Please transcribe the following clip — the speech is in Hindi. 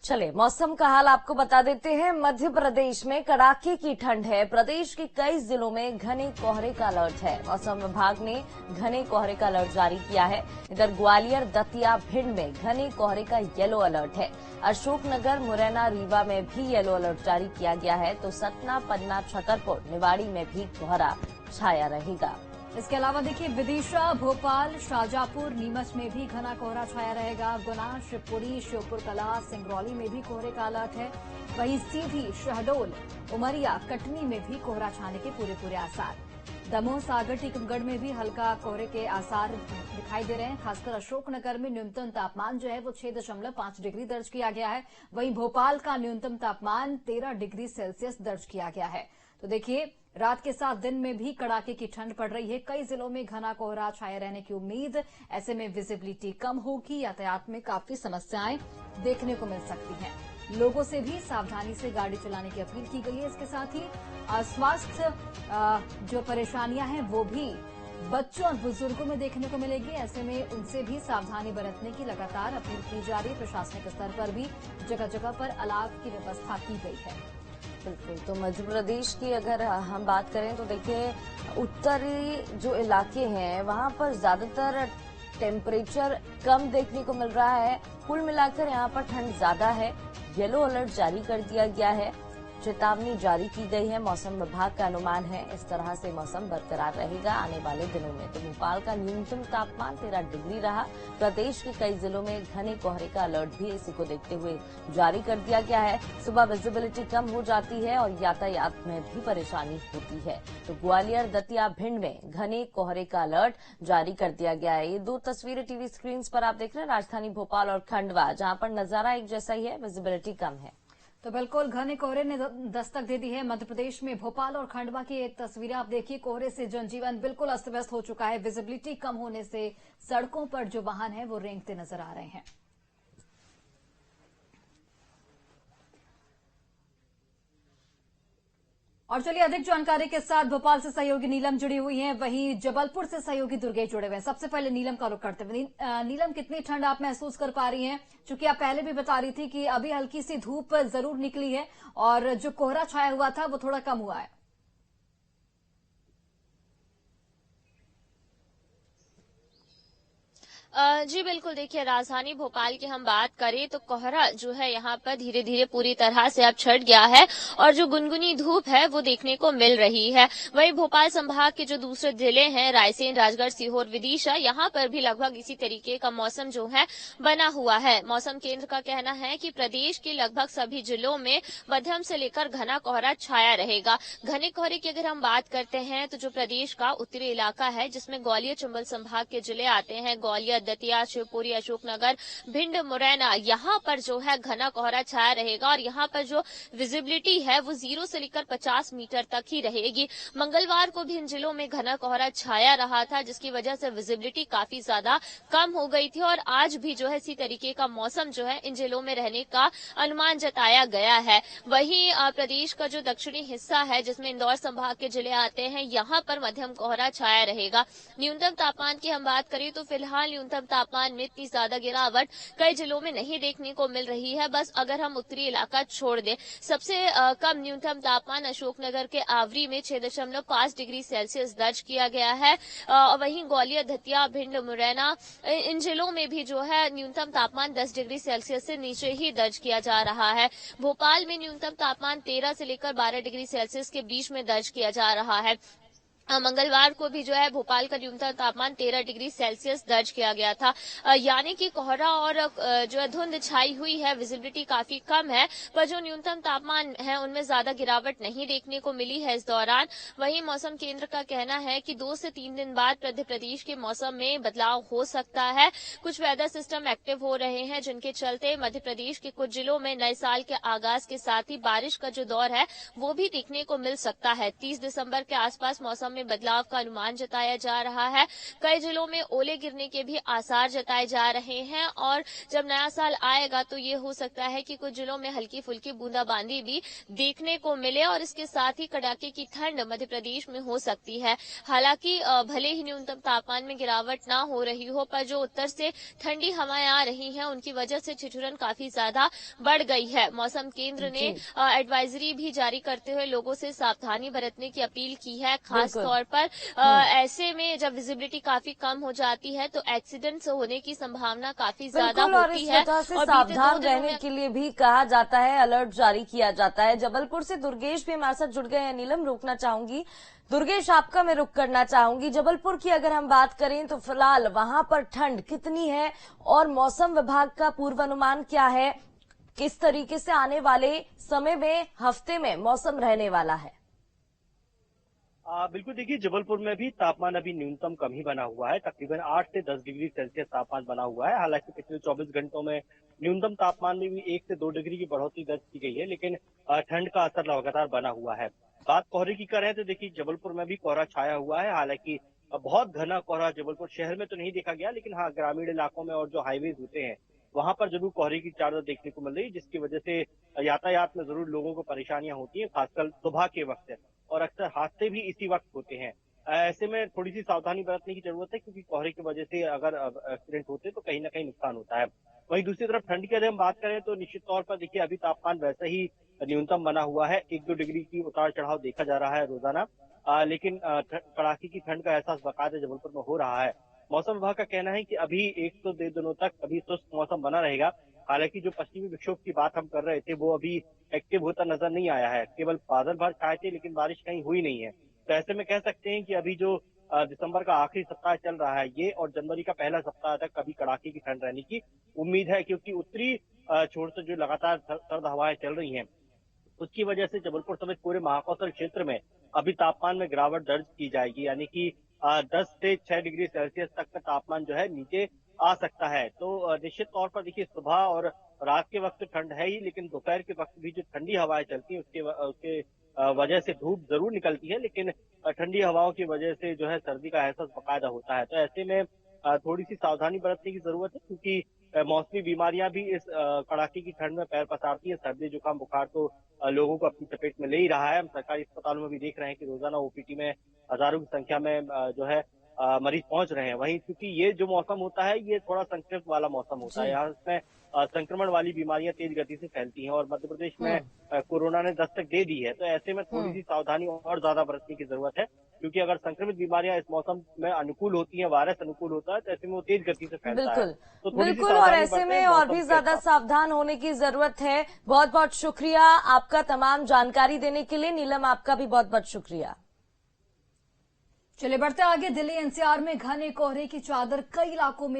चलिए मौसम का हाल आपको बता देते हैं। मध्य प्रदेश में कड़ाके की ठंड है। प्रदेश के कई जिलों में घने कोहरे का अलर्ट है। मौसम विभाग ने घने कोहरे का अलर्ट जारी किया है। इधर ग्वालियर, दतिया, भिंड में घने कोहरे का येलो अलर्ट है। अशोकनगर, मुरैना, रीवा में भी येलो अलर्ट जारी किया गया है। तो सतना, पन्ना, छतरपुर, निवाड़ी में भी कोहरा छाया रहेगा। इसके अलावा देखिए विदिशा, भोपाल, शाजापुर, नीमच में भी घना कोहरा छाया रहेगा। गुना, शिवपुरी, श्योपुर कला, सिंगरौली में भी कोहरे का अलर्ट है। वहीं सीधी, शहडोल, उमरिया, कटनी में भी कोहरा छाने के पूरे आसार। दमोह, सागर, टीकमगढ़ में भी हल्का कोहरे के आसार दिखाई दे रहे हैं। खासकर अशोकनगर में न्यूनतम तापमान जो है वो 6.5 डिग्री दर्ज किया गया है। वहीं भोपाल का न्यूनतम तापमान 13 डिग्री सेल्सियस दर्ज किया गया है। तो देखिए रात के साथ दिन में भी कड़ाके की ठंड पड़ रही है। कई जिलों में घना कोहरा छाया रहने की उम्मीद। ऐसे में विजिबिलिटी कम होगी, यातायात में काफी समस्याएं देखने को मिल सकती हैं। लोगों से भी सावधानी से गाड़ी चलाने की अपील की गई है। इसके साथ ही स्वास्थ्य जो परेशानियां हैं वो भी बच्चों और बुजुर्गों में देखने को मिलेगी। ऐसे में उनसे भी सावधानी बरतने की लगातार अपील की जा रही है। प्रशासनिक स्तर पर भी जगह जगह पर अलाव की व्यवस्था की गई है। बिल्कुल। तो मध्य प्रदेश की अगर हम बात करें तो देखिए उत्तरी जो इलाके हैं वहां पर ज्यादातर टेम्परेचर कम देखने को मिल रहा है। कुल मिलाकर यहां पर ठंड ज्यादा है। येलो अलर्ट जारी कर दिया गया है। चेतावनी जारी की गई है। मौसम विभाग का अनुमान है इस तरह से मौसम बरकरार रहेगा आने वाले दिनों में। तो भोपाल का न्यूनतम तापमान 13 डिग्री रहा। प्रदेश के कई जिलों में घने कोहरे का अलर्ट भी इसी को देखते हुए जारी कर दिया गया है। सुबह विजिबिलिटी कम हो जाती है और यातायात में भी परेशानी होती है। तो ग्वालियर, दतिया, भिंड में घने कोहरे का अलर्ट जारी कर दिया गया है। ये दो तस्वीरें टीवी स्क्रीन पर आप देख रहे हैं, राजधानी भोपाल और खंडवा, जहां पर नजारा एक जैसा ही है, विजिबिलिटी कम है। तो बिल्कुल घने कोहरे ने दस्तक दे दी है मध्य प्रदेश में। भोपाल और खंडवा की एक तस्वीरें आप देखिए। कोहरे से जनजीवन बिल्कुल अस्त व्यस्त हो चुका है। विजिबिलिटी कम होने से सड़कों पर जो वाहन है वो रेंगते नजर आ रहे हैं। और चलिए अधिक जानकारी के साथ भोपाल से सहयोगी नीलम जुड़ी हुई हैं, वहीं जबलपुर से सहयोगी दुर्गेश जुड़े हुए हैं। सबसे पहले नीलम का रुख करते हुए, नीलम कितनी ठंड आप महसूस कर पा रही हैं? चूंकि आप पहले भी बता रही थी कि अभी हल्की सी धूप जरूर निकली है और जो कोहरा छाया हुआ था वो थोड़ा कम हुआ है। जी बिल्कुल। देखिए राजधानी भोपाल की हम बात करें तो कोहरा जो है यहाँ पर धीरे धीरे पूरी तरह से अब छट गया है और जो गुनगुनी धूप है वो देखने को मिल रही है। वहीं भोपाल संभाग के जो दूसरे जिले हैं, रायसेन, राजगढ़, सीहोर, विदिशा, यहाँ पर भी लगभग इसी तरीके का मौसम जो है बना हुआ है। मौसम केंद्र का कहना है कि प्रदेश के लगभग सभी जिलों में मध्यम से लेकर घना कोहरा छाया रहेगा। घने कोहरे की अगर हम बात करते हैं तो जो प्रदेश का उत्तरी इलाका है जिसमें ग्वालियर, चंबल संभाग के जिले आते हैं, ग्वालियर, दतिया, शिवपुरी, अशोकनगर, भिंड, मुरैना, यहाँ पर जो है घना कोहरा छाया रहेगा और यहाँ पर जो विजिबिलिटी है वो 0 से लेकर 50 मीटर तक ही रहेगी। मंगलवार को भी इन जिलों में घना कोहरा छाया रहा था जिसकी वजह से विजिबिलिटी काफी ज्यादा कम हो गई थी और आज भी जो है इसी तरीके का मौसम जो है इन जिलों में रहने का अनुमान जताया गया है। वहीं प्रदेश का जो दक्षिणी हिस्सा है जिसमें इंदौर संभाग के जिले आते हैं, यहाँ पर मध्यम कोहरा छाया रहेगा। न्यूनतम तापमान की हम बात करें तो फिलहाल न्यूनतम तापमान में इतनी ज्यादा गिरावट कई जिलों में नहीं देखने को मिल रही है। बस अगर हम उत्तरी इलाका छोड़ दें, सबसे कम न्यूनतम तापमान अशोकनगर के आवरी में 6.5 डिग्री सेल्सियस दर्ज किया गया है। वहीं ग्वालियर, दतिया, भिंड, मुरैना, इन जिलों में भी जो है न्यूनतम तापमान 10 डिग्री सेल्सियस से नीचे ही दर्ज किया जा रहा है। भोपाल में न्यूनतम तापमान 13 से लेकर 12 डिग्री सेल्सियस के बीच में दर्ज किया जा रहा है। मंगलवार को भी जो है भोपाल का न्यूनतम तापमान 13 डिग्री सेल्सियस दर्ज किया गया था। यानी कि कोहरा और जो है धुंध छाई हुई है, विजिबिलिटी काफी कम है, पर जो न्यूनतम तापमान है उनमें ज्यादा गिरावट नहीं देखने को मिली है इस दौरान। वहीं मौसम केंद्र का कहना है कि 2 से 3 दिन बाद मध्य प्रदेश के मौसम में बदलाव हो सकता है। कुछ वेदर सिस्टम एक्टिव हो रहे हैं जिनके चलते मध्य प्रदेश के कुछ जिलों में नए साल के आगाज के साथ ही बारिश का जो दौर है वो भी देखने को मिल सकता है। 30 दिसंबर के आसपास मौसम मौसम में बदलाव का अनुमान जताया जा रहा है। कई जिलों में ओले गिरने के भी आसार जताए जा रहे हैं और जब नया साल आएगा तो ये हो सकता है कि कुछ जिलों में हल्की फुल्की बूंदाबांदी भी देखने को मिले और इसके साथ ही कड़ाके की ठंड मध्य प्रदेश में हो सकती है। हालांकि भले ही न्यूनतम तापमान में गिरावट ना हो रही हो, पर जो उत्तर से ठंडी हवाएं आ रही हैं उनकी वजह से ठिठुरन काफी ज्यादा बढ़ गई है। मौसम केंद्र ने एडवाइजरी भी जारी करते हुए लोगों से सावधानी बरतने की अपील की है। खास तौर पर ऐसे में जब विजिबिलिटी काफी कम हो जाती है तो एक्सीडेंट्स होने की संभावना काफी ज्यादा होती है। और सावधान रहने के लिए भी कहा जाता है, अलर्ट जारी किया जाता है। जबलपुर से दुर्गेश भी हमारे साथ जुड़ गए हैं। नीलम, रोकना चाहूंगी दुर्गेश, आपका मैं रुख करना चाहूंगी। जबलपुर की अगर हम बात करें तो फिलहाल वहां पर ठंड कितनी है और मौसम विभाग का पूर्वानुमान क्या है? किस तरीके से आने वाले समय में, हफ्ते में मौसम रहने वाला है? बिल्कुल, देखिए जबलपुर में भी तापमान अभी न्यूनतम कम ही बना हुआ है। तकरीबन 8 से 10 डिग्री सेल्सियस तापमान बना हुआ है। हालांकि पिछले 24 घंटों में न्यूनतम तापमान में भी 1 से 2 डिग्री की बढ़ोतरी दर्ज की गई है, लेकिन ठंड का असर लगातार बना हुआ है। बात कोहरे की करें तो देखिए जबलपुर में भी कोहरा छाया हुआ है। हालांकि बहुत घना कोहरा जबलपुर शहर में तो नहीं देखा गया, लेकिन हाँ, ग्रामीण इलाकों में और जो हाईवेज होते हैं वहां पर जरूर कोहरे की चादर देखने को मिल रही है, जिसकी वजह से यातायात में जरूर लोगों को परेशानियां होती हैं, खासकर सुबह के वक्त, और अक्सर हादसे भी इसी वक्त होते हैं। ऐसे में थोड़ी सी सावधानी बरतने की जरूरत है, क्योंकि कोहरे की वजह से अगर एक्सीडेंट होते तो कहीं ना कहीं नुकसान होता है। वहीं दूसरी तरफ ठंड की अगर हम बात करें तो निश्चित तौर पर देखिए अभी तापमान वैसे ही न्यूनतम बना हुआ है। 1-2 डिग्री की उतार चढ़ाव देखा जा रहा है रोजाना, लेकिन कड़ाके की ठंड का एहसास बाकायदा जबलपुर में हो रहा है। मौसम विभाग का कहना है कि अभी 1 से 2 दिनों तक अभी शुष्क मौसम बना रहेगा। हालांकि जो पश्चिमी विक्षोभ की बात हम कर रहे थे वो अभी एक्टिव होता नजर नहीं आया है। केवल बादल भर छाए थे, लेकिन बारिश कहीं हुई नहीं है। तो ऐसे में कह सकते हैं कि अभी जो दिसंबर का आखिरी सप्ताह चल रहा है ये, और जनवरी का पहला सप्ताह तक कभी कड़ाके की ठंड रहने की उम्मीद है, क्योंकि उत्तरी छोर से जो लगातार सर्द हवाएं चल रही हैं उसकी वजह से जबलपुर समेत पूरे महाकौशल क्षेत्र में अभी तापमान में गिरावट दर्ज की जाएगी। यानी कि 10 से 6 डिग्री सेल्सियस तक का तापमान जो है नीचे आ सकता है। तो निश्चित तौर पर देखिए सुबह और रात के वक्त ठंड है ही, लेकिन दोपहर के वक्त भी जो ठंडी हवाएं चलती हैं उसके वजह से धूप जरूर निकलती है, लेकिन ठंडी हवाओं की वजह से जो है सर्दी का एहसास बाकायदा होता है। तो ऐसे में थोड़ी सी सावधानी बरतने की जरूरत है, क्योंकि मौसमी बीमारियां भी इस कड़ाके की ठंड में पैर पसारती है। सर्दी, जुकाम, बुखार तो लोगों को अपनी चपेट में ले ही रहा है। हम सरकारी अस्पतालों में भी देख रहे हैं कि रोजाना ओपीडी में हजारों की संख्या में जो है मरीज पहुंच रहे हैं। वहीं क्योंकि ये जो मौसम होता है ये थोड़ा संक्रमित वाला मौसम होता है, यहाँ इसमें संक्रमण वाली बीमारियां तेज गति से फैलती हैं, और मध्य प्रदेश में कोरोना ने दस्तक दे दी है। तो ऐसे में थोड़ी सी सावधानी और ज्यादा बरतने की जरूरत है, क्योंकि अगर संक्रमित बीमारियां इस मौसम में अनुकूल होती हैं, वायरस अनुकूल होता है, तो ऐसे में वो तेज गति से फैलता है। तो बिल्कुल, और ऐसे में और भी ज्यादा सावधान होने की जरूरत है। बहुत बहुत शुक्रिया आपका तमाम जानकारी देने के लिए। नीलम, आपका भी बहुत बहुत शुक्रिया। चलिए बढ़ते आगे। दिल्ली एनसीआर में घने कोहरे की चादर कई इलाकों में